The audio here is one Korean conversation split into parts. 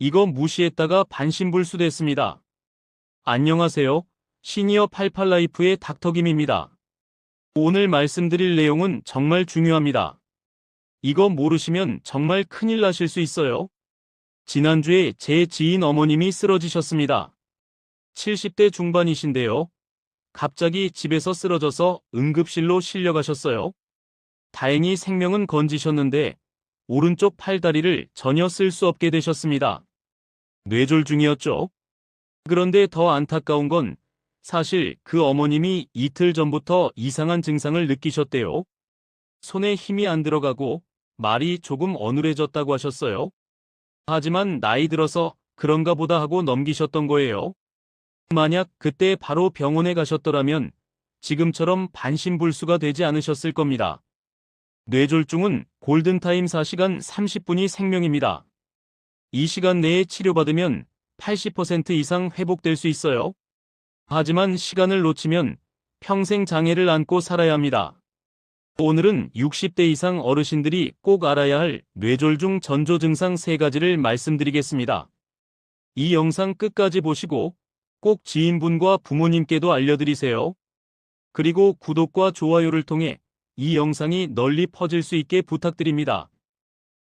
이거 무시했다가 반신불수됐습니다. 안녕하세요. 시니어 88라이프의 닥터김입니다. 오늘 말씀드릴 내용은 정말 중요합니다. 이거 모르시면 정말 큰일 나실 수 있어요. 지난주에 제 지인 어머님이 쓰러지셨습니다. 70대 중반이신데요. 갑자기 집에서 쓰러져서 응급실로 실려가셨어요. 다행히 생명은 건지셨는데 오른쪽 팔다리를 전혀 쓸 수 없게 되셨습니다. 뇌졸중이었죠. 그런데 더 안타까운 건 사실 그 어머님이 이틀 전부터 이상한 증상을 느끼셨대요. 손에 힘이 안 들어가고 말이 조금 어눌해졌다고 하셨어요. 하지만 나이 들어서 그런가 보다 하고 넘기셨던 거예요. 만약 그때 바로 병원에 가셨더라면 지금처럼 반신불수가 되지 않으셨을 겁니다. 뇌졸중은 골든타임 4시간 30분이 생명입니다. 이 시간 내에 치료받으면 80% 이상 회복될 수 있어요. 하지만 시간을 놓치면 평생 장애를 안고 살아야 합니다. 오늘은 60대 이상 어르신들이 꼭 알아야 할 뇌졸중 전조 증상 3가지를 말씀드리겠습니다. 이 영상 끝까지 보시고 꼭 지인분과 부모님께도 알려드리세요. 그리고 구독과 좋아요를 통해 이 영상이 널리 퍼질 수 있게 부탁드립니다.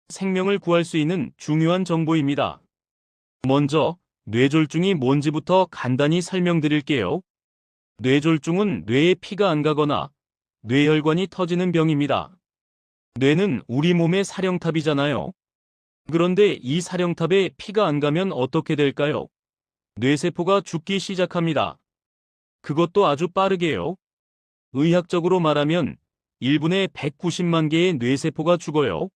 생명을 구할 수 있는 중요한 정보입니다. 먼저 뇌졸중이 뭔지부터 간단히 설명드릴게요. 뇌졸중은 뇌에 피가 안 가거나 뇌혈관이 터지는 병입니다. 뇌는 우리 몸의 사령탑이잖아요. 그런데 이 사령탑에 피가 안 가면 어떻게 될까요? 뇌세포가 죽기 시작합니다. 그것도 아주 빠르게요. 의학적으로 말하면 1분에 190만 개의 뇌세포가 죽어요.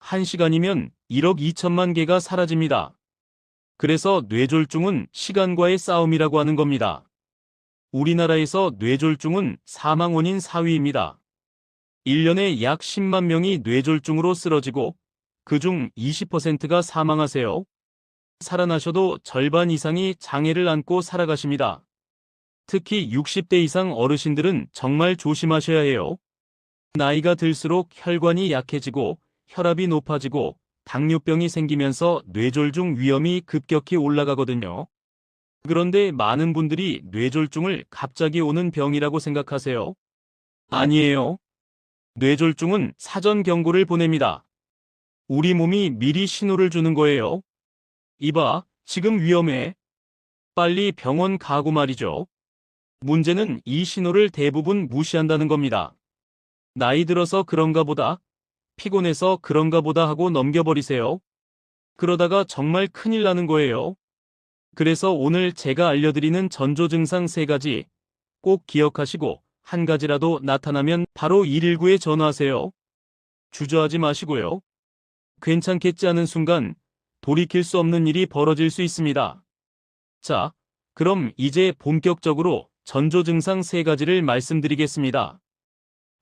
1시간이면 1억 2천만 개가 사라집니다. 그래서 뇌졸중은 시간과의 싸움이라고 하는 겁니다. 우리나라에서 뇌졸중은 사망 원인 4위입니다. 1년에 약 10만 명이 뇌졸중으로 쓰러지고 그중 20%가 사망하세요. 살아나셔도 절반 이상이 장애를 안고 살아가십니다. 특히 60대 이상 어르신들은 정말 조심하셔야 해요. 나이가 들수록 혈관이 약해지고 혈압이 높아지고 당뇨병이 생기면서 뇌졸중 위험이 급격히 올라가거든요. 그런데 많은 분들이 뇌졸중을 갑자기 오는 병이라고 생각하세요. 아니에요. 뇌졸중은 사전 경고를 보냅니다. 우리 몸이 미리 신호를 주는 거예요. 이봐, 지금 위험해. 빨리 병원 가고 말이죠. 문제는 이 신호를 대부분 무시한다는 겁니다. 나이 들어서 그런가 보다, 피곤해서 그런가 보다 하고 넘겨버리세요. 그러다가 정말 큰일 나는 거예요. 그래서 오늘 제가 알려드리는 전조 증상 3가지 꼭 기억하시고 한 가지라도 나타나면 바로 119에 전화하세요. 주저하지 마시고요. 괜찮겠지 하는 순간 돌이킬 수 없는 일이 벌어질 수 있습니다. 자, 그럼 이제 본격적으로 전조 증상 3가지를 말씀드리겠습니다.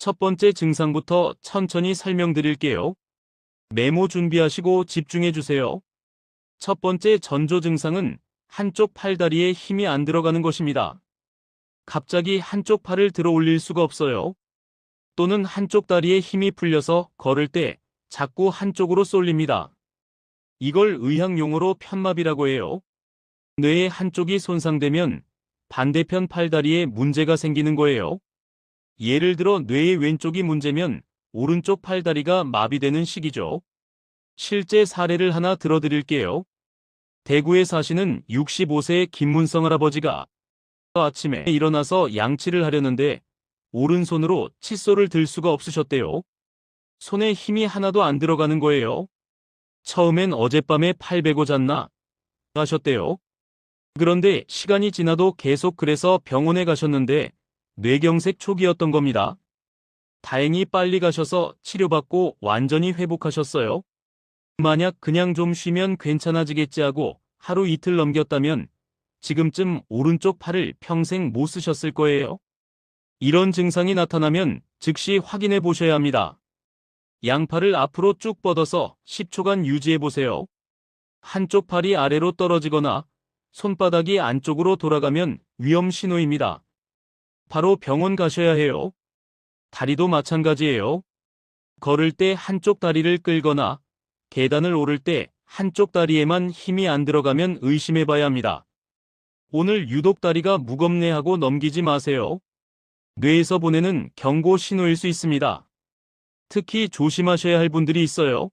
첫 번째 증상부터 천천히 설명드릴게요. 메모 준비하시고 집중해 주세요. 첫 번째 전조 증상은 한쪽 팔다리에 힘이 안 들어가는 것입니다. 갑자기 한쪽 팔을 들어 올릴 수가 없어요. 또는 한쪽 다리에 힘이 풀려서 걸을 때 자꾸 한쪽으로 쏠립니다. 이걸 의학 용어로 편마비라고 해요. 뇌의 한쪽이 손상되면 반대편 팔다리에 문제가 생기는 거예요. 예를 들어 뇌의 왼쪽이 문제면 오른쪽 팔다리가 마비되는 식이죠. 실제 사례를 하나 들어드릴게요. 대구에 사시는 65세의 김문성 할아버지가 아침에 일어나서 양치를 하려는데 오른손으로 칫솔을 들 수가 없으셨대요. 손에 힘이 하나도 안 들어가는 거예요. 처음엔 어젯밤에 팔 베고 잤나 하셨대요. 그런데 시간이 지나도 계속 그래서 병원에 가셨는데 뇌경색 초기였던 겁니다. 다행히 빨리 가셔서 치료받고 완전히 회복하셨어요. 만약 그냥 좀 쉬면 괜찮아지겠지 하고 하루 이틀 넘겼다면 지금쯤 오른쪽 팔을 평생 못 쓰셨을 거예요. 이런 증상이 나타나면 즉시 확인해 보셔야 합니다. 양팔을 앞으로 쭉 뻗어서 10초간 유지해 보세요. 한쪽 팔이 아래로 떨어지거나 손바닥이 안쪽으로 돌아가면 위험 신호입니다. 바로 병원 가셔야 해요. 다리도 마찬가지예요. 걸을 때 한쪽 다리를 끌거나 계단을 오를 때 한쪽 다리에만 힘이 안 들어가면 의심해 봐야 합니다. 오늘 유독 다리가 무겁네 하고 넘기지 마세요. 뇌에서 보내는 경고 신호일 수 있습니다. 특히 조심하셔야 할 분들이 있어요.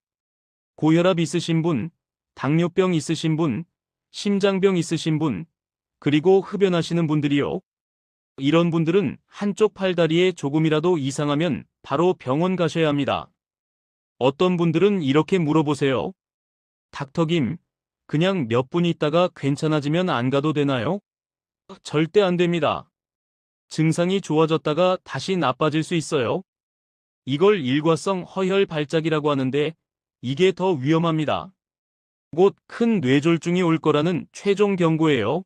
고혈압 있으신 분, 당뇨병 있으신 분, 심장병 있으신 분, 그리고 흡연하시는 분들이요. 이런 분들은 한쪽 팔다리에 조금이라도 이상하면 바로 병원 가셔야 합니다. 어떤 분들은 이렇게 물어보세요. 닥터김, 그냥 몇 분 있다가 괜찮아지면 안 가도 되나요? 절대 안 됩니다. 증상이 좋아졌다가 다시 나빠질 수 있어요. 이걸 일과성 허혈 발작이라고 하는데 이게 더 위험합니다. 곧 큰 뇌졸중이 올 거라는 최종 경고예요.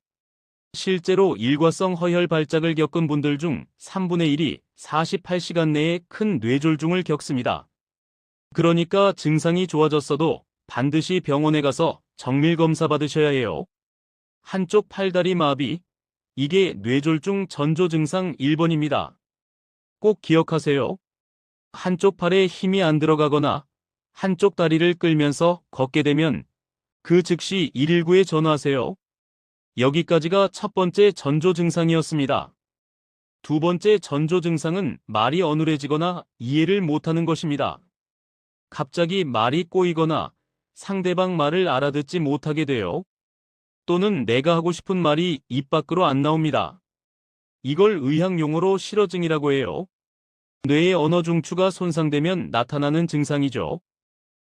실제로 일과성 허혈 발작을 겪은 분들 중 3분의 1이 48시간 내에 큰 뇌졸중을 겪습니다. 그러니까 증상이 좋아졌어도 반드시 병원에 가서 정밀 검사 받으셔야 해요. 한쪽 팔다리 마비, 이게 뇌졸중 전조 증상 1번입니다. 꼭 기억하세요. 한쪽 팔에 힘이 안 들어가거나 한쪽 다리를 끌면서 걷게 되면 그 즉시 119에 전화하세요. 여기까지가 첫 번째 전조 증상이었습니다. 두 번째 전조 증상은 말이 어눌해지거나 이해를 못하는 것입니다. 갑자기 말이 꼬이거나 상대방 말을 알아듣지 못하게 돼요. 또는 내가 하고 싶은 말이 입 밖으로 안 나옵니다. 이걸 의학용어로 실어증이라고 해요. 뇌의 언어 중추가 손상되면 나타나는 증상이죠.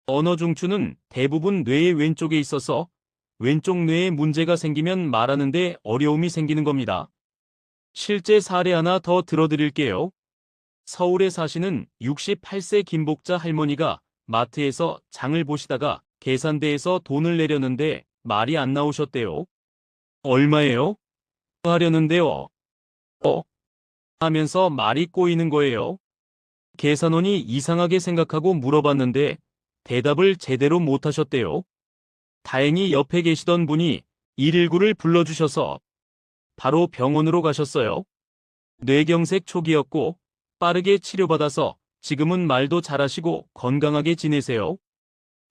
언어 중추는 대부분 뇌의 왼쪽에 있어서 왼쪽 뇌에 문제가 생기면 말하는데 어려움이 생기는 겁니다. 실제 사례 하나 더 들어드릴게요. 서울에 사시는 68세 김복자 할머니가 마트에서 장을 보시다가 계산대에서 돈을 내려는데 말이 안 나오셨대요. 얼마예요? 하려는데요. 하면서 말이 꼬이는 거예요. 계산원이 이상하게 생각하고 물어봤는데 대답을 제대로 못하셨대요. 다행히 옆에 계시던 분이 119를 불러주셔서 바로 병원으로 가셨어요. 뇌경색 초기였고 빠르게 치료받아서 지금은 말도 잘하시고 건강하게 지내세요.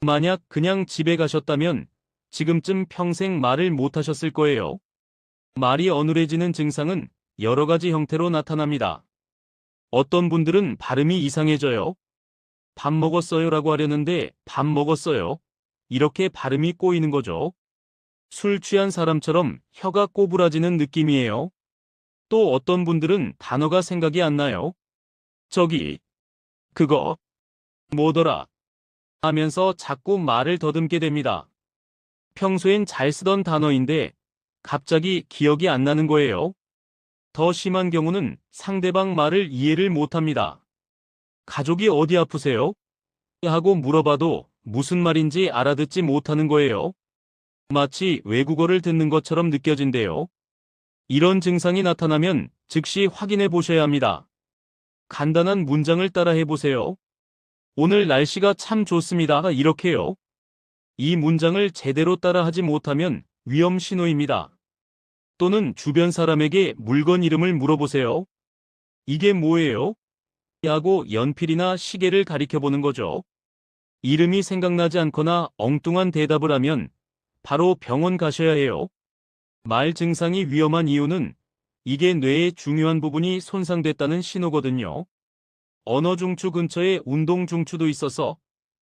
만약 그냥 집에 가셨다면 지금쯤 평생 말을 못하셨을 거예요. 말이 어눌해지는 증상은 여러 가지 형태로 나타납니다. 어떤 분들은 발음이 이상해져요. 밥 먹었어요 라고 하려는데 밥 먹었어요. 이렇게 발음이 꼬이는 거죠. 술 취한 사람처럼 혀가 꼬부라지는 느낌이에요. 또 어떤 분들은 단어가 생각이 안 나요. 저기, 그거, 뭐더라 하면서 자꾸 말을 더듬게 됩니다. 평소엔 잘 쓰던 단어인데 갑자기 기억이 안 나는 거예요. 더 심한 경우는 상대방 말을 이해를 못합니다. 가족이 어디 아프세요? 하고 물어봐도 무슨 말인지 알아듣지 못하는 거예요. 마치 외국어를 듣는 것처럼 느껴진대요. 이런 증상이 나타나면 즉시 확인해 보셔야 합니다. 간단한 문장을 따라 해보세요. 오늘 날씨가 참 좋습니다. 이렇게요. 이 문장을 제대로 따라하지 못하면 위험 신호입니다. 또는 주변 사람에게 물건 이름을 물어보세요. 이게 뭐예요? 하고 연필이나 시계를 가리켜 보는 거죠. 이름이 생각나지 않거나 엉뚱한 대답을 하면 바로 병원 가셔야 해요. 말 증상이 위험한 이유는 이게 뇌의 중요한 부분이 손상됐다는 신호거든요. 언어 중추 근처에 운동 중추도 있어서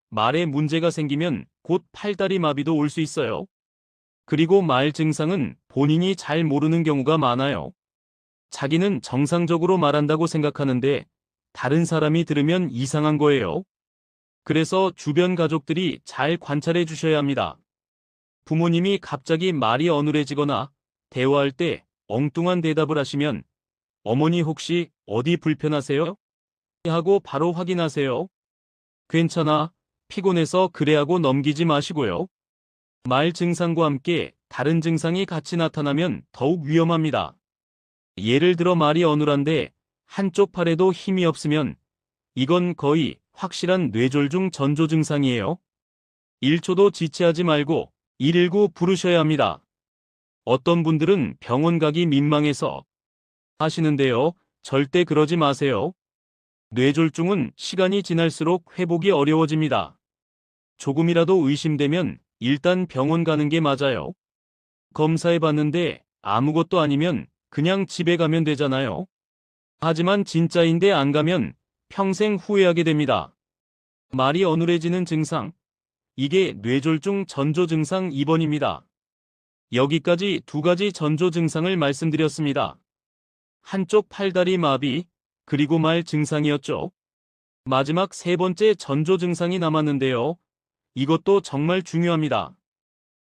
말에 문제가 생기면 곧 팔다리 마비도 올 수 있어요. 그리고 말 증상은 본인이 잘 모르는 경우가 많아요. 자기는 정상적으로 말한다고 생각하는데 다른 사람이 들으면 이상한 거예요. 그래서 주변 가족들이 잘 관찰해 주셔야 합니다. 부모님이 갑자기 말이 어눌해지거나 대화할 때 엉뚱한 대답을 하시면 어머니 혹시 어디 불편하세요? 하고 바로 확인하세요. 괜찮아, 피곤해서 그래 하고 넘기지 마시고요. 말 증상과 함께 다른 증상이 같이 나타나면 더욱 위험합니다. 예를 들어 말이 어눌한데 한쪽 팔에도 힘이 없으면 이건 거의 확실한 뇌졸중 전조 증상이에요. 1초도 지체하지 말고 119 부르셔야 합니다. 어떤 분들은 병원 가기 민망해서 하시는데요. 절대 그러지 마세요. 뇌졸중은 시간이 지날수록 회복이 어려워집니다. 조금이라도 의심되면 일단 병원 가는 게 맞아요. 검사해 봤는데 아무것도 아니면 그냥 집에 가면 되잖아요. 하지만 진짜인데 안 가면 평생 후회하게 됩니다. 말이 어눌해지는 증상. 이게 뇌졸중 전조 증상 2번입니다. 여기까지 두 가지 전조 증상을 말씀드렸습니다. 한쪽 팔다리 마비, 그리고 말 증상이었죠. 마지막 세 번째 전조 증상이 남았는데요. 이것도 정말 중요합니다.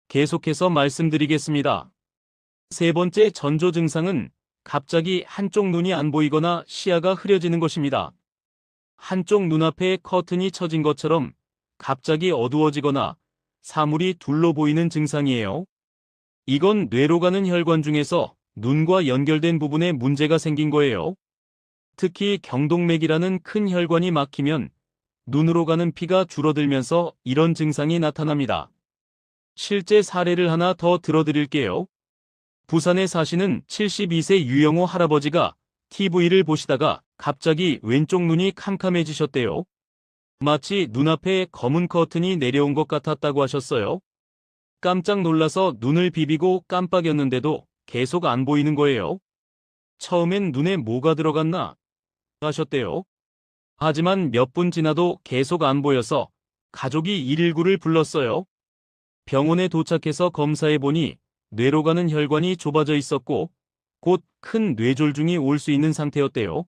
계속해서 말씀드리겠습니다. 세 번째 전조 증상은 갑자기 한쪽 눈이 안 보이거나 시야가 흐려지는 것입니다. 한쪽 눈앞에 커튼이 쳐진 것처럼 갑자기 어두워지거나 사물이 둘로 보이는 증상이에요. 이건 뇌로 가는 혈관 중에서 눈과 연결된 부분에 문제가 생긴 거예요. 특히 경동맥이라는 큰 혈관이 막히면 눈으로 가는 피가 줄어들면서 이런 증상이 나타납니다. 실제 사례를 하나 더 들어드릴게요. 부산에 사시는 72세 유영호 할아버지가 TV를 보시다가 갑자기 왼쪽 눈이 캄캄해지셨대요. 마치 눈앞에 검은 커튼이 내려온 것 같았다고 하셨어요. 깜짝 놀라서 눈을 비비고 깜빡였는데도 계속 안 보이는 거예요. 처음엔 눈에 뭐가 들어갔나 하셨대요. 하지만 몇 분 지나도 계속 안 보여서 가족이 119를 불렀어요. 병원에 도착해서 검사해 보니 뇌로 가는 혈관이 좁아져 있었고 곧 큰 뇌졸중이 올 수 있는 상태였대요.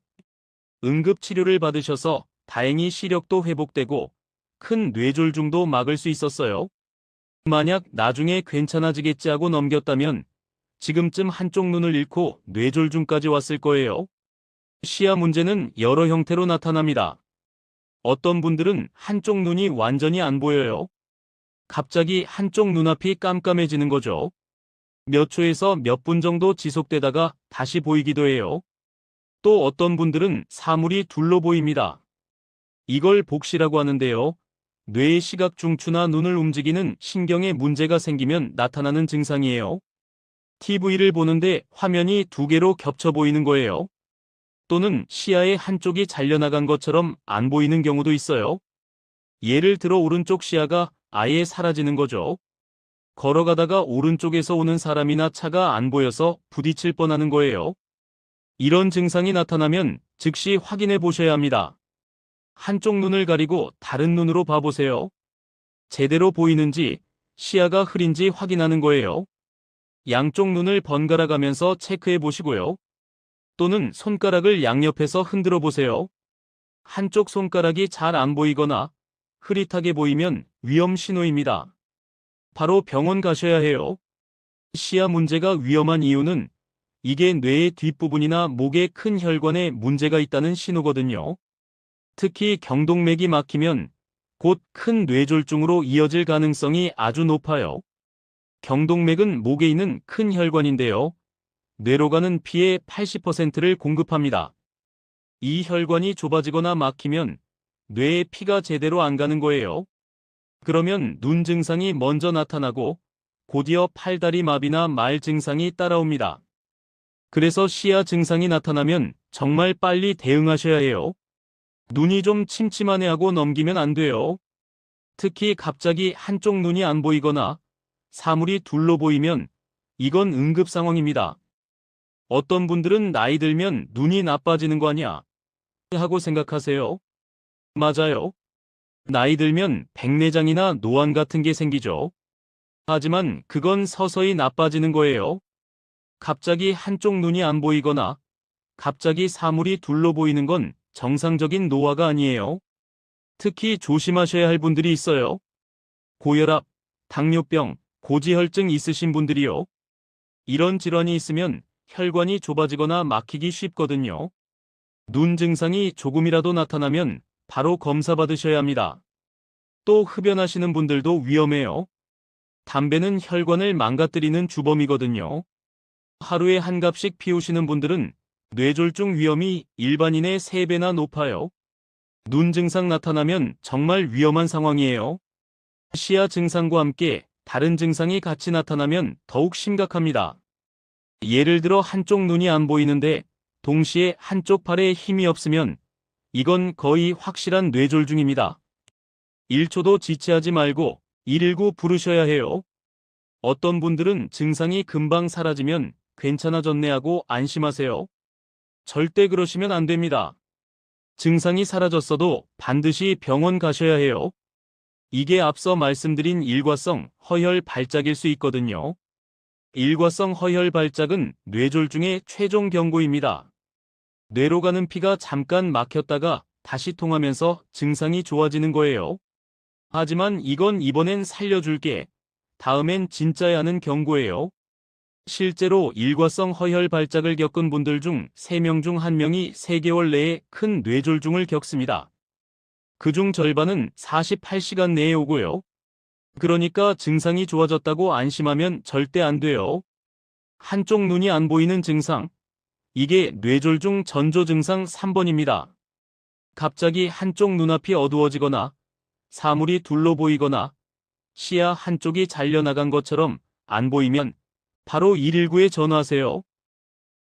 응급치료를 받으셔서 다행히 시력도 회복되고 큰 뇌졸중도 막을 수 있었어요. 만약 나중에 괜찮아지겠지 하고 넘겼다면 지금쯤 한쪽 눈을 잃고 뇌졸중까지 왔을 거예요. 시야 문제는 여러 형태로 나타납니다. 어떤 분들은 한쪽 눈이 완전히 안 보여요. 갑자기 한쪽 눈앞이 깜깜해지는 거죠. 몇 초에서 몇 분 정도 지속되다가 다시 보이기도 해요. 또 어떤 분들은 사물이 둘로 보입니다. 이걸 복시라고 하는데요. 뇌의 시각 중추나 눈을 움직이는 신경에 문제가 생기면 나타나는 증상이에요. TV를 보는데 화면이 두 개로 겹쳐 보이는 거예요. 또는 시야의 한쪽이 잘려나간 것처럼 안 보이는 경우도 있어요. 예를 들어 오른쪽 시야가 아예 사라지는 거죠. 걸어가다가 오른쪽에서 오는 사람이나 차가 안 보여서 부딪힐 뻔하는 거예요. 이런 증상이 나타나면 즉시 확인해 보셔야 합니다. 한쪽 눈을 가리고 다른 눈으로 봐보세요. 제대로 보이는지 시야가 흐린지 확인하는 거예요. 양쪽 눈을 번갈아 가면서 체크해 보시고요. 또는 손가락을 양옆에서 흔들어 보세요. 한쪽 손가락이 잘 안 보이거나 흐릿하게 보이면 위험 신호입니다. 바로 병원 가셔야 해요. 시야 문제가 위험한 이유는 이게 뇌의 뒷부분이나 목의 큰 혈관에 문제가 있다는 신호거든요. 특히 경동맥이 막히면 곧 큰 뇌졸중으로 이어질 가능성이 아주 높아요. 경동맥은 목에 있는 큰 혈관인데요. 뇌로 가는 피의 80%를 공급합니다. 이 혈관이 좁아지거나 막히면 뇌에 피가 제대로 안 가는 거예요. 그러면 눈 증상이 먼저 나타나고 곧이어 팔다리 마비나 말 증상이 따라옵니다. 그래서 시야 증상이 나타나면 정말 빨리 대응하셔야 해요. 눈이 좀 침침하네 하고 넘기면 안 돼요. 특히 갑자기 한쪽 눈이 안 보이거나 사물이 둘로 보이면 이건 응급 상황입니다. 어떤 분들은 나이 들면 눈이 나빠지는 거 아니야 하고 생각하세요. 맞아요. 나이 들면 백내장이나 노안 같은 게 생기죠. 하지만 그건 서서히 나빠지는 거예요. 갑자기 한쪽 눈이 안 보이거나 갑자기 사물이 둘로 보이는 건 정상적인 노화가 아니에요. 특히 조심하셔야 할 분들이 있어요. 고혈압, 당뇨병, 고지혈증 있으신 분들이요. 이런 질환이 있으면 혈관이 좁아지거나 막히기 쉽거든요. 눈 증상이 조금이라도 나타나면 바로 검사 받으셔야 합니다. 또 흡연하시는 분들도 위험해요. 담배는 혈관을 망가뜨리는 주범이거든요. 하루에 한 갑씩 피우시는 분들은 뇌졸중 위험이 일반인의 3배나 높아요. 눈 증상 나타나면 정말 위험한 상황이에요. 시야 증상과 함께 다른 증상이 같이 나타나면 더욱 심각합니다. 예를 들어 한쪽 눈이 안 보이는데 동시에 한쪽 팔에 힘이 없으면 이건 거의 확실한 뇌졸중입니다. 1초도 지체하지 말고 119 부르셔야 해요. 어떤 분들은 증상이 금방 사라지면 괜찮아졌네 하고 안심하세요. 절대 그러시면 안 됩니다. 증상이 사라졌어도 반드시 병원 가셔야 해요. 이게 앞서 말씀드린 일과성 허혈 발작일 수 있거든요. 일과성 허혈 발작은 뇌졸중의 최종 경고입니다. 뇌로 가는 피가 잠깐 막혔다가 다시 통하면서 증상이 좋아지는 거예요. 하지만 이건 이번엔 살려줄게, 다음엔 진짜야 하는 경고예요. 실제로 일과성 허혈 발작을 겪은 분들 중 3명 중 1명이 3개월 내에 큰 뇌졸중을 겪습니다. 그중 절반은 48시간 내에 오고요. 그러니까 증상이 좋아졌다고 안심하면 절대 안 돼요. 한쪽 눈이 안 보이는 증상, 이게 뇌졸중 전조 증상 3번입니다. 갑자기 한쪽 눈앞이 어두워지거나 사물이 둘로 보이거나 시야 한쪽이 잘려나간 것처럼 안 보이면 바로 119에 전화하세요.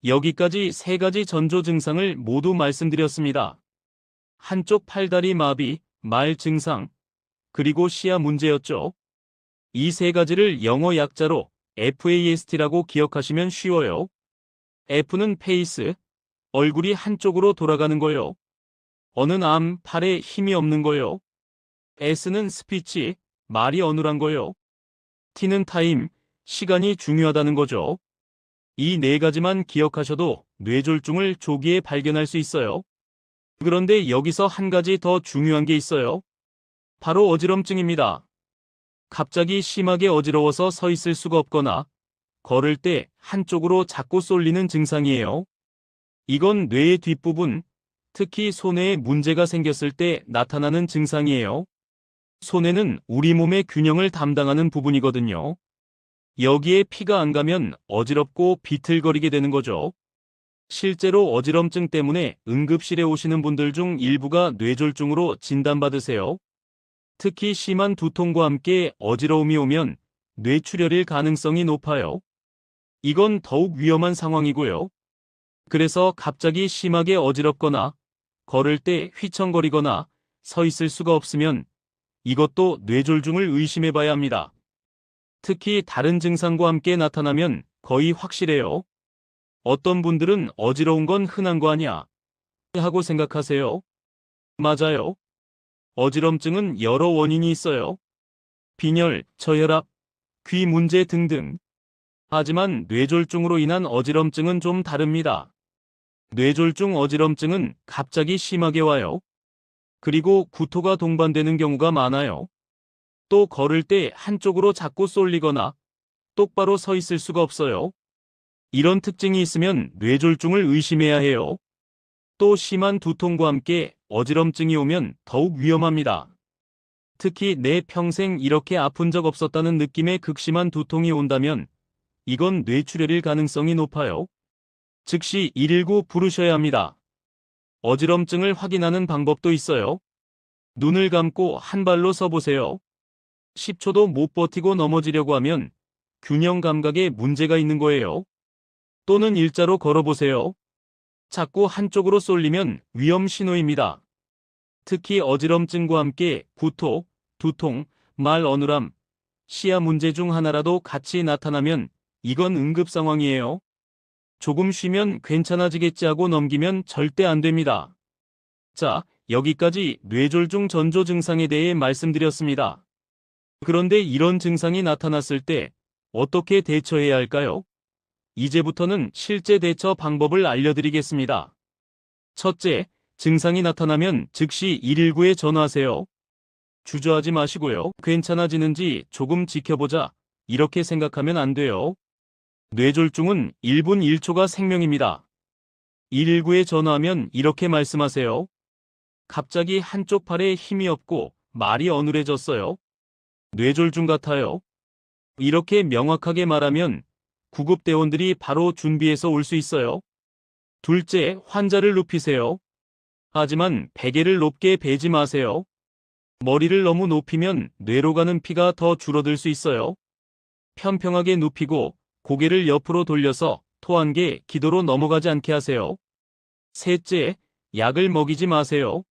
여기까지 3가지 전조 증상을 모두 말씀드렸습니다. 한쪽 팔다리 마비, 말 증상, 그리고 시야 문제였죠. 이 3가지를 영어 약자로 FAST라고 기억하시면 쉬워요. F는 페이스, 얼굴이 한쪽으로 돌아가는 거요. 어는 암, 팔에 힘이 없는 거요. S는 스피치, 말이 어눌한 거요. T는 타임, 시간이 중요하다는 거죠. 이 4가지만 기억하셔도 뇌졸중을 조기에 발견할 수 있어요. 그런데 여기서 한 가지 더 중요한 게 있어요. 바로 어지럼증입니다. 갑자기 심하게 어지러워서 서 있을 수가 없거나 걸을 때 한쪽으로 자꾸 쏠리는 증상이에요. 이건 뇌의 뒷부분, 특히 손해에 문제가 생겼을 때 나타나는 증상이에요. 손해는 우리 몸의 균형을 담당하는 부분이거든요. 여기에 피가 안 가면 어지럽고 비틀거리게 되는 거죠. 실제로 어지럼증 때문에 응급실에 오시는 분들 중 일부가 뇌졸중으로 진단받으세요. 특히 심한 두통과 함께 어지러움이 오면 뇌출혈일 가능성이 높아요. 이건 더욱 위험한 상황이고요. 그래서 갑자기 심하게 어지럽거나 걸을 때 휘청거리거나 서 있을 수가 없으면 이것도 뇌졸중을 의심해 봐야 합니다. 특히 다른 증상과 함께 나타나면 거의 확실해요. 어떤 분들은 어지러운 건 흔한 거 아니야 하고 생각하세요. 맞아요. 어지럼증은 여러 원인이 있어요. 빈혈, 저혈압, 귀 문제 등등. 하지만 뇌졸중으로 인한 어지럼증은 좀 다릅니다. 뇌졸중 어지럼증은 갑자기 심하게 와요. 그리고 구토가 동반되는 경우가 많아요. 또 걸을 때 한쪽으로 자꾸 쏠리거나 똑바로 서 있을 수가 없어요. 이런 특징이 있으면 뇌졸중을 의심해야 해요. 또 심한 두통과 함께 어지럼증이 오면 더욱 위험합니다. 특히 내 평생 이렇게 아픈 적 없었다는 느낌의 극심한 두통이 온다면 이건 뇌출혈일 가능성이 높아요. 즉시 119 부르셔야 합니다. 어지럼증을 확인하는 방법도 있어요. 눈을 감고 한 발로 서보세요. 10초도 못 버티고 넘어지려고 하면 균형 감각에 문제가 있는 거예요. 또는 일자로 걸어보세요. 자꾸 한쪽으로 쏠리면 위험 신호입니다. 특히 어지럼증과 함께 구토, 두통, 말 어눌함, 시야 문제 중 하나라도 같이 나타나면 이건 응급 상황이에요. 조금 쉬면 괜찮아지겠지 하고 넘기면 절대 안 됩니다. 자, 여기까지 뇌졸중 전조 증상에 대해 말씀드렸습니다. 그런데 이런 증상이 나타났을 때 어떻게 대처해야 할까요? 이제부터는 실제 대처 방법을 알려드리겠습니다. 첫째, 증상이 나타나면 즉시 119에 전화하세요. 주저하지 마시고요. 괜찮아지는지 조금 지켜보자, 이렇게 생각하면 안 돼요. 뇌졸중은 1분 1초가 생명입니다. 119에 전화하면 이렇게 말씀하세요. 갑자기 한쪽 팔에 힘이 없고 말이 어눌해졌어요. 뇌졸중 같아요. 이렇게 명확하게 말하면 구급대원들이 바로 준비해서 올 수 있어요. 둘째, 환자를 눕히세요. 하지만 베개를 높게 베지 마세요. 머리를 너무 높이면 뇌로 가는 피가 더 줄어들 수 있어요. 평평하게 눕히고 고개를 옆으로 돌려서 토한 게 기도로 넘어가지 않게 하세요. 셋째, 약을 먹이지 마세요.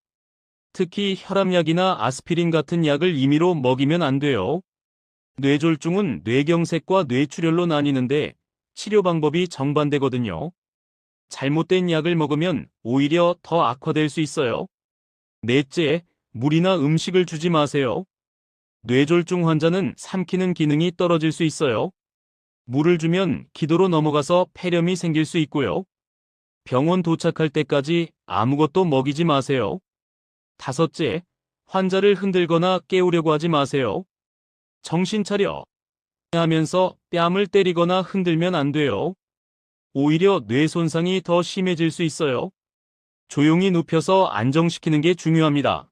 특히 혈압약이나 아스피린 같은 약을 임의로 먹이면 안 돼요. 뇌졸중은 뇌경색과 뇌출혈로 나뉘는데 치료 방법이 정반대거든요. 잘못된 약을 먹으면 오히려 더 악화될 수 있어요. 넷째, 물이나 음식을 주지 마세요. 뇌졸중 환자는 삼키는 기능이 떨어질 수 있어요. 물을 주면 기도로 넘어가서 폐렴이 생길 수 있고요. 병원 도착할 때까지 아무것도 먹이지 마세요. 다섯째, 환자를 흔들거나 깨우려고 하지 마세요. 정신 차려 하면서 뺨을 때리거나 흔들면 안 돼요. 오히려 뇌 손상이 더 심해질 수 있어요. 조용히 눕혀서 안정시키는 게 중요합니다.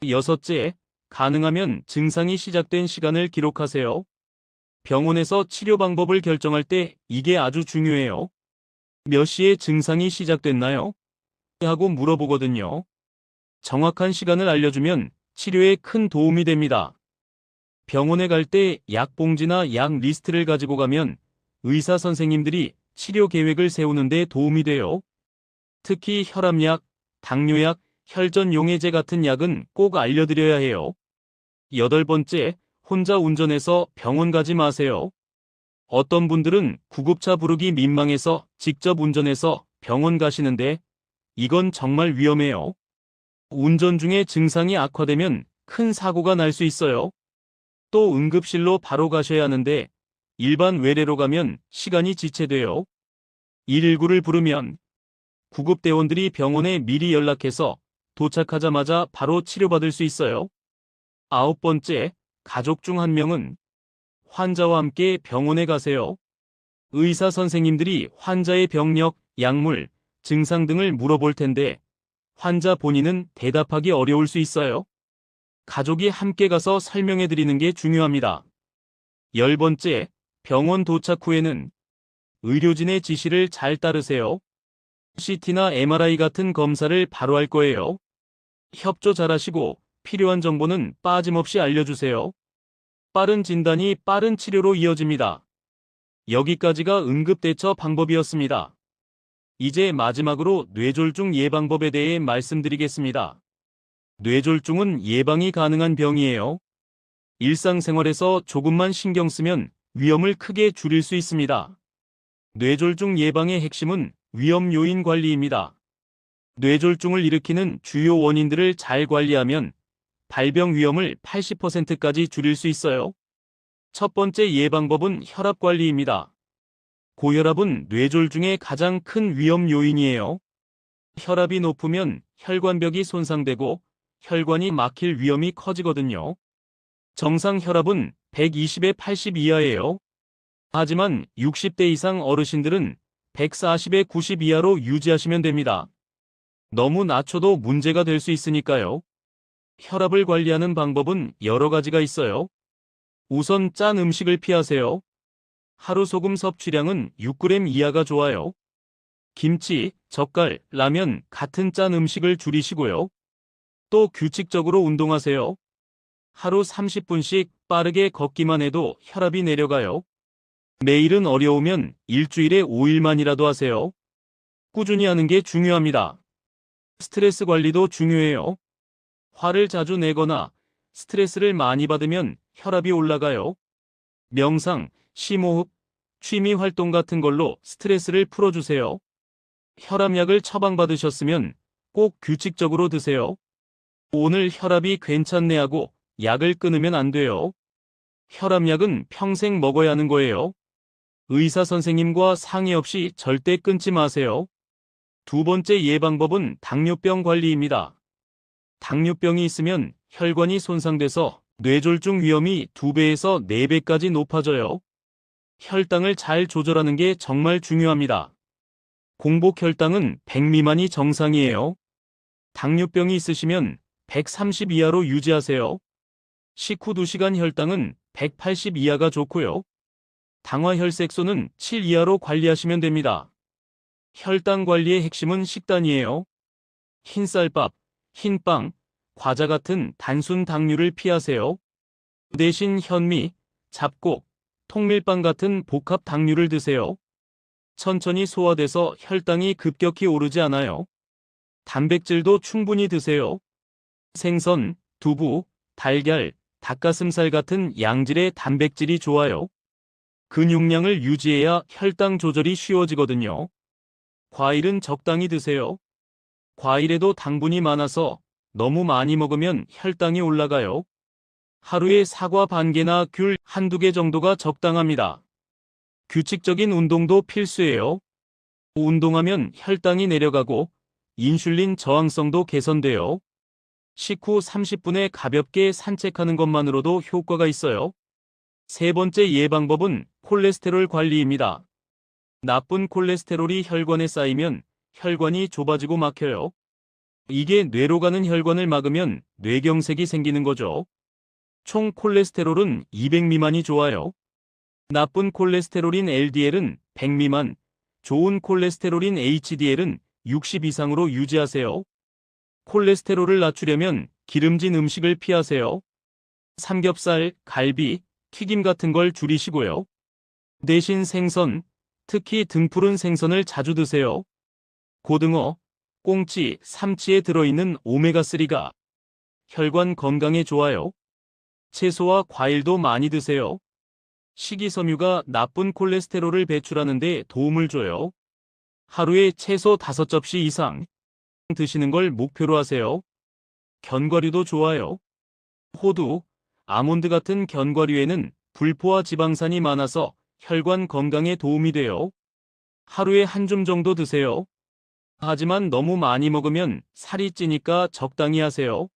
여섯째, 가능하면 증상이 시작된 시간을 기록하세요. 병원에서 치료 방법을 결정할 때 이게 아주 중요해요. 몇 시에 증상이 시작됐나요? 하고 물어보거든요. 정확한 시간을 알려주면 치료에 큰 도움이 됩니다. 병원에 갈 때 약 봉지나 약 리스트를 가지고 가면 의사 선생님들이 치료 계획을 세우는 데 도움이 돼요. 특히 혈압약, 당뇨약, 혈전용해제 같은 약은 꼭 알려드려야 해요. 여덟 번째, 혼자 운전해서 병원 가지 마세요. 어떤 분들은 구급차 부르기 민망해서 직접 운전해서 병원 가시는데 이건 정말 위험해요. 운전 중에 증상이 악화되면 큰 사고가 날 수 있어요. 또 응급실로 바로 가셔야 하는데 일반 외래로 가면 시간이 지체돼요. 119를 부르면 구급대원들이 병원에 미리 연락해서 도착하자마자 바로 치료받을 수 있어요. 아홉 번째, 가족 중 한 명은 환자와 함께 병원에 가세요. 의사 선생님들이 환자의 병력, 약물, 증상 등을 물어볼 텐데 환자 본인은 대답하기 어려울 수 있어요. 가족이 함께 가서 설명해 드리는 게 중요합니다. 열 번째, 병원 도착 후에는 의료진의 지시를 잘 따르세요. CT나 MRI 같은 검사를 바로 할 거예요. 협조 잘하시고 필요한 정보는 빠짐없이 알려주세요. 빠른 진단이 빠른 치료로 이어집니다. 여기까지가 응급대처 방법이었습니다. 이제 마지막으로 뇌졸중 예방법에 대해 말씀드리겠습니다. 뇌졸중은 예방이 가능한 병이에요. 일상생활에서 조금만 신경 쓰면 위험을 크게 줄일 수 있습니다. 뇌졸중 예방의 핵심은 위험 요인 관리입니다. 뇌졸중을 일으키는 주요 원인들을 잘 관리하면 발병 위험을 80%까지 줄일 수 있어요. 첫 번째 예방법은 혈압 관리입니다. 고혈압은 뇌졸중의 가장 큰 위험 요인이에요. 혈압이 높으면 혈관벽이 손상되고 혈관이 막힐 위험이 커지거든요. 정상 혈압은 120에 80 이하예요. 하지만 60대 이상 어르신들은 140에 90 이하로 유지하시면 됩니다. 너무 낮춰도 문제가 될 수 있으니까요. 혈압을 관리하는 방법은 여러 가지가 있어요. 우선 짠 음식을 피하세요. 하루 소금 섭취량은 6g 이하가 좋아요. 김치, 젓갈, 라면 같은 짠 음식을 줄이시고요. 또 규칙적으로 운동하세요. 하루 30분씩 빠르게 걷기만 해도 혈압이 내려가요. 매일은 어려우면 일주일에 5일만이라도 하세요. 꾸준히 하는 게 중요합니다. 스트레스 관리도 중요해요. 화를 자주 내거나 스트레스를 많이 받으면 혈압이 올라가요. 명상, 심호흡, 취미 활동 같은 걸로 스트레스를 풀어주세요. 혈압약을 처방받으셨으면 꼭 규칙적으로 드세요. 오늘 혈압이 괜찮네 하고 약을 끊으면 안 돼요. 혈압약은 평생 먹어야 하는 거예요. 의사 선생님과 상의 없이 절대 끊지 마세요. 두 번째 예방법은 당뇨병 관리입니다. 당뇨병이 있으면 혈관이 손상돼서 뇌졸중 위험이 2배에서 4배까지 높아져요. 혈당을 잘 조절하는 게 정말 중요합니다. 공복 혈당은 100 미만이 정상이에요. 당뇨병이 있으시면 130 이하로 유지하세요. 식후 2시간 혈당은 180 이하가 좋고요. 당화혈색소는 7 이하로 관리하시면 됩니다. 혈당 관리의 핵심은 식단이에요. 흰쌀밥, 흰빵, 과자 같은 단순 당류를 피하세요. 그 대신 현미, 잡곡, 통밀빵 같은 복합 당류를 드세요. 천천히 소화돼서 혈당이 급격히 오르지 않아요. 단백질도 충분히 드세요. 생선, 두부, 달걀, 닭가슴살 같은 양질의 단백질이 좋아요. 근육량을 유지해야 혈당 조절이 쉬워지거든요. 과일은 적당히 드세요. 과일에도 당분이 많아서 너무 많이 먹으면 혈당이 올라가요. 하루에 사과 반 개나 귤 한두 개 정도가 적당합니다. 규칙적인 운동도 필수예요. 운동하면 혈당이 내려가고 인슐린 저항성도 개선돼요. 식후 30분에 가볍게 산책하는 것만으로도 효과가 있어요. 세 번째 예방법은 콜레스테롤 관리입니다. 나쁜 콜레스테롤이 혈관에 쌓이면 혈관이 좁아지고 막혀요. 이게 뇌로 가는 혈관을 막으면 뇌경색이 생기는 거죠. 총 콜레스테롤은 200 미만이 좋아요. 나쁜 콜레스테롤인 LDL은 100 미만, 좋은 콜레스테롤인 HDL은 60 이상으로 유지하세요. 콜레스테롤을 낮추려면 기름진 음식을 피하세요. 삼겹살, 갈비, 튀김 같은 걸 줄이시고요. 대신 생선, 특히 등푸른 생선을 자주 드세요. 고등어, 꽁치, 삼치에 들어있는 오메가3가 혈관 건강에 좋아요. 채소와 과일도 많이 드세요. 식이섬유가 나쁜 콜레스테롤을 배출하는 데 도움을 줘요. 하루에 채소 5접시 이상 드시는 걸 목표로 하세요. 견과류도 좋아요. 호두, 아몬드 같은 견과류에는 불포화 지방산이 많아서 혈관 건강에 도움이 돼요. 하루에 한 줌 정도 드세요. 하지만 너무 많이 먹으면 살이 찌니까 적당히 하세요.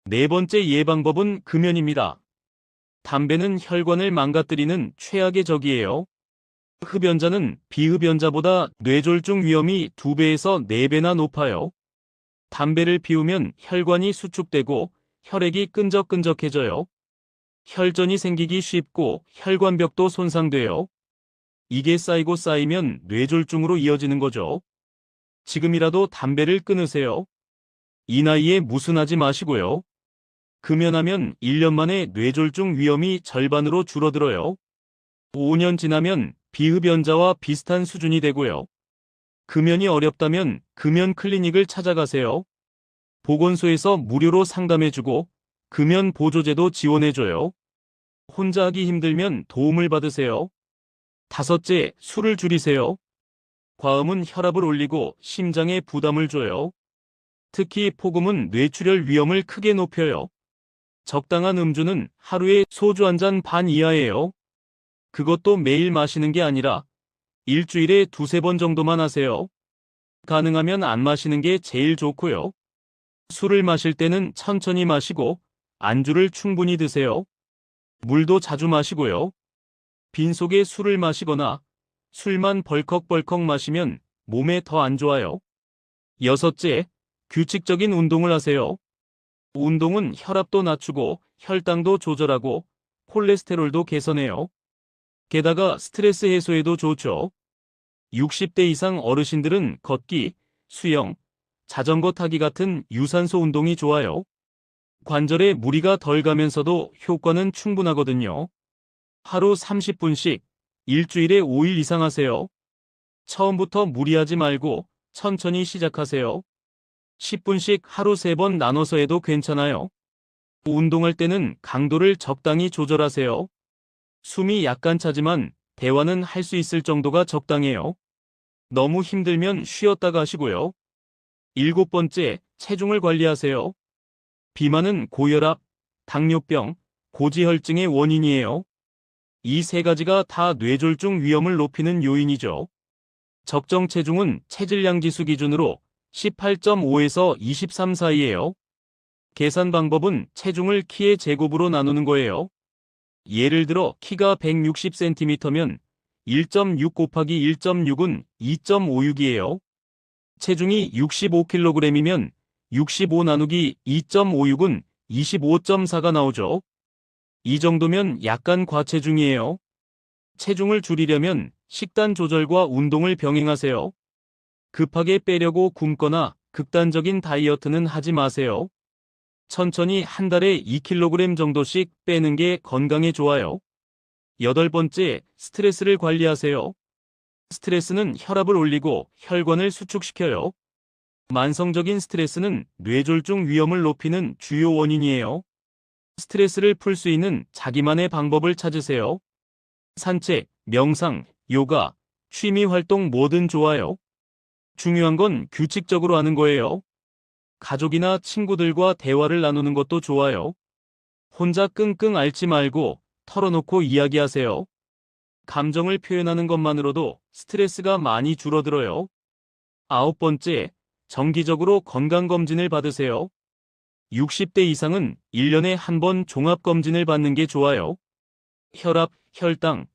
네 번째 예방법은 금연입니다. 담배는 혈관을 망가뜨리는 최악의 적이에요. 흡연자는 비흡연자보다 뇌졸중 위험이 2배에서 4배나 높아요. 담배를 피우면 혈관이 수축되고 혈액이 끈적끈적해져요. 혈전이 생기기 쉽고 혈관벽도 손상돼요. 이게 쌓이고 쌓이면 뇌졸중으로 이어지는 거죠. 지금이라도 담배를 끊으세요. 이 나이에 무순하지 마시고요. 금연하면 1년 만에 뇌졸중 위험이 절반으로 줄어들어요. 5년 지나면 비흡연자와 비슷한 수준이 되고요. 금연이 어렵다면 금연 클리닉을 찾아가세요. 보건소에서 무료로 상담해주고 금연 보조제도 지원해줘요. 혼자 하기 힘들면 도움을 받으세요. 다섯째, 술을 줄이세요. 과음은 혈압을 올리고 심장에 부담을 줘요. 특히 폭음은 뇌출혈 위험을 크게 높여요. 적당한 음주는 하루에 소주 한 잔 반 이하예요. 그것도 매일 마시는 게 아니라 일주일에 2~3번 정도만 하세요. 가능하면 안 마시는 게 제일 좋고요. 술을 마실 때는 천천히 마시고 안주를 충분히 드세요. 물도 자주 마시고요. 빈속에 술을 마시거나 술만 벌컥벌컥 마시면 몸에 더 안 좋아요. 여섯째, 규칙적인 운동을 하세요. 운동은 혈압도 낮추고 혈당도 조절하고 콜레스테롤도 개선해요. 게다가 스트레스 해소에도 좋죠. 60대 이상 어르신들은 걷기, 수영, 자전거 타기 같은 유산소 운동이 좋아요. 관절에 무리가 덜 가면서도 효과는 충분하거든요. 하루 30분씩 일주일에 5일 이상 하세요. 처음부터 무리하지 말고 천천히 시작하세요. 10분씩 하루 3번 나눠서 해도 괜찮아요. 운동할 때는 강도를 적당히 조절하세요. 숨이 약간 차지만 대화는 할 수 있을 정도가 적당해요. 너무 힘들면 쉬었다가 하시고요. 7번째, 체중을 관리하세요. 비만은 고혈압, 당뇨병, 고지혈증의 원인이에요. 이 세 가지가 다 뇌졸중 위험을 높이는 요인이죠. 적정 체중은 체질량 지수 기준으로 18.5에서 23 사이예요. 계산 방법은 체중을 키의 제곱으로 나누는 거예요. 예를 들어 키가 160cm면 1.6 곱하기 1.6은 2.56이에요. 체중이 65kg이면 65 나누기 2.56은 25.4가 나오죠. 이 정도면 약간 과체중이에요. 체중을 줄이려면 식단 조절과 운동을 병행하세요. 급하게 빼려고 굶거나 극단적인 다이어트는 하지 마세요. 천천히 한 달에 2kg 정도씩 빼는 게 건강에 좋아요. 8번째, 스트레스를 관리하세요. 스트레스는 혈압을 올리고 혈관을 수축시켜요. 만성적인 스트레스는 뇌졸중 위험을 높이는 주요 원인이에요. 스트레스를 풀 수 있는 자기만의 방법을 찾으세요. 산책, 명상, 요가, 취미 활동 뭐든 좋아요. 중요한 건 규칙적으로 하는 거예요. 가족이나 친구들과 대화를 나누는 것도 좋아요. 혼자 끙끙 앓지 말고 털어놓고 이야기하세요. 감정을 표현하는 것만으로도 스트레스가 많이 줄어들어요. 9번째, 정기적으로 건강검진을 받으세요. 60대 이상은 1년에 한 번 종합검진을 받는 게 좋아요. 혈압, 혈당,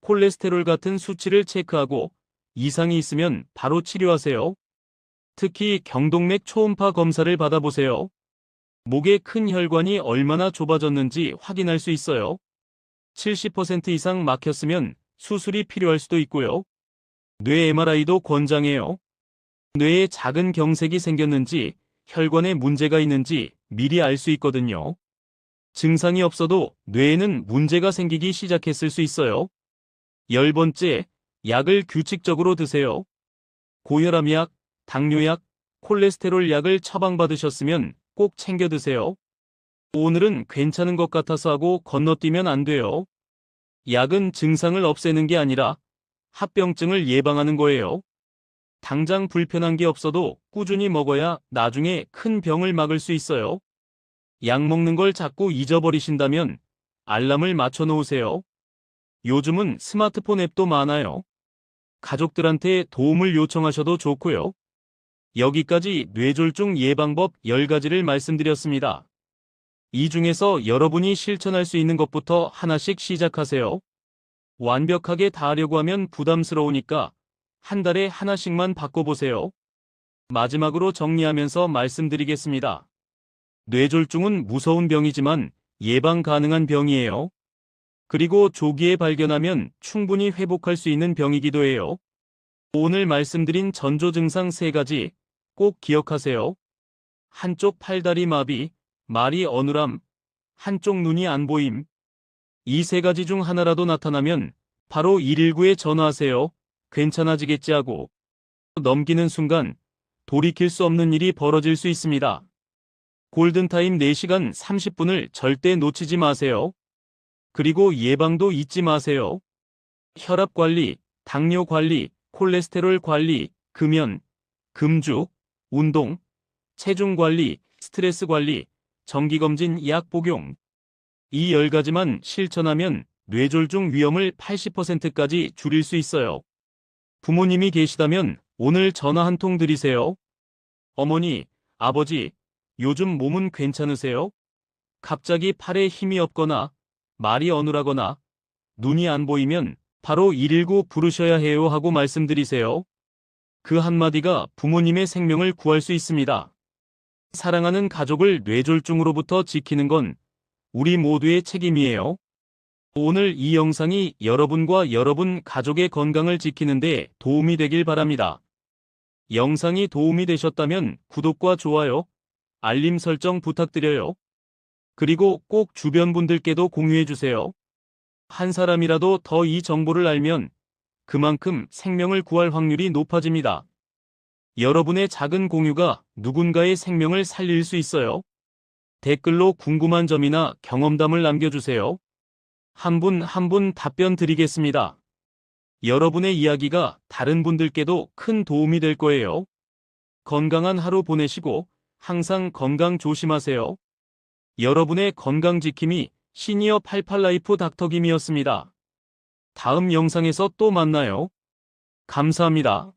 콜레스테롤 같은 수치를 체크하고 이상이 있으면 바로 치료하세요. 특히 경동맥 초음파 검사를 받아보세요. 목의 큰 혈관이 얼마나 좁아졌는지 확인할 수 있어요. 70% 이상 막혔으면 수술이 필요할 수도 있고요. 뇌 MRI도 권장해요. 뇌에 작은 경색이 생겼는지 혈관에 문제가 있는지 미리 알 수 있거든요. 증상이 없어도 뇌에는 문제가 생기기 시작했을 수 있어요. 10번째, 약을 규칙적으로 드세요. 고혈압약, 당뇨약, 콜레스테롤 약을 처방받으셨으면 꼭 챙겨 드세요. 오늘은 괜찮은 것 같아서 하고 건너뛰면 안 돼요. 약은 증상을 없애는 게 아니라 합병증을 예방하는 거예요. 당장 불편한 게 없어도 꾸준히 먹어야 나중에 큰 병을 막을 수 있어요. 약 먹는 걸 자꾸 잊어버리신다면 알람을 맞춰 놓으세요. 요즘은 스마트폰 앱도 많아요. 가족들한테 도움을 요청하셔도 좋고요. 여기까지 뇌졸중 예방법 10가지를 말씀드렸습니다. 이 중에서 여러분이 실천할 수 있는 것부터 하나씩 시작하세요. 완벽하게 다 하려고 하면 부담스러우니까 한 달에 하나씩만 바꿔보세요. 마지막으로 정리하면서 말씀드리겠습니다. 뇌졸중은 무서운 병이지만 예방 가능한 병이에요. 그리고 조기에 발견하면 충분히 회복할 수 있는 병이기도 해요. 오늘 말씀드린 전조 증상 3가지 꼭 기억하세요. 한쪽 팔다리 마비, 말이 어눌함, 한쪽 눈이 안 보임. 이 3가지 중 하나라도 나타나면 바로 119에 전화하세요. 괜찮아지겠지 하고 넘기는 순간 돌이킬 수 없는 일이 벌어질 수 있습니다. 골든타임 4시간 30분을 절대 놓치지 마세요. 그리고 예방도 잊지 마세요. 혈압 관리, 당뇨 관리, 콜레스테롤 관리, 금연, 금주, 운동, 체중 관리, 스트레스 관리, 정기검진 약 복용. 이 10가지만 실천하면 뇌졸중 위험을 80%까지 줄일 수 있어요. 부모님이 계시다면 오늘 전화 한 통 드리세요. 어머니, 아버지, 요즘 몸은 괜찮으세요? 갑자기 팔에 힘이 없거나 말이 어눌하거나 눈이 안 보이면 바로 119 부르셔야 해요 하고 말씀드리세요. 그 한마디가 부모님의 생명을 구할 수 있습니다. 사랑하는 가족을 뇌졸중으로부터 지키는 건 우리 모두의 책임이에요. 오늘 이 영상이 여러분과 여러분 가족의 건강을 지키는 데 도움이 되길 바랍니다. 영상이 도움이 되셨다면 구독과 좋아요, 알림 설정 부탁드려요. 그리고 꼭 주변 분들께도 공유해주세요. 한 사람이라도 더 이 정보를 알면 그만큼 생명을 구할 확률이 높아집니다. 여러분의 작은 공유가 누군가의 생명을 살릴 수 있어요. 댓글로 궁금한 점이나 경험담을 남겨주세요. 한 분 한 분 답변 드리겠습니다. 여러분의 이야기가 다른 분들께도 큰 도움이 될 거예요. 건강한 하루 보내시고 항상 건강 조심하세요. 여러분의 건강 지킴이 시니어 88라이프 닥터김이었습니다. 다음 영상에서 또 만나요. 감사합니다.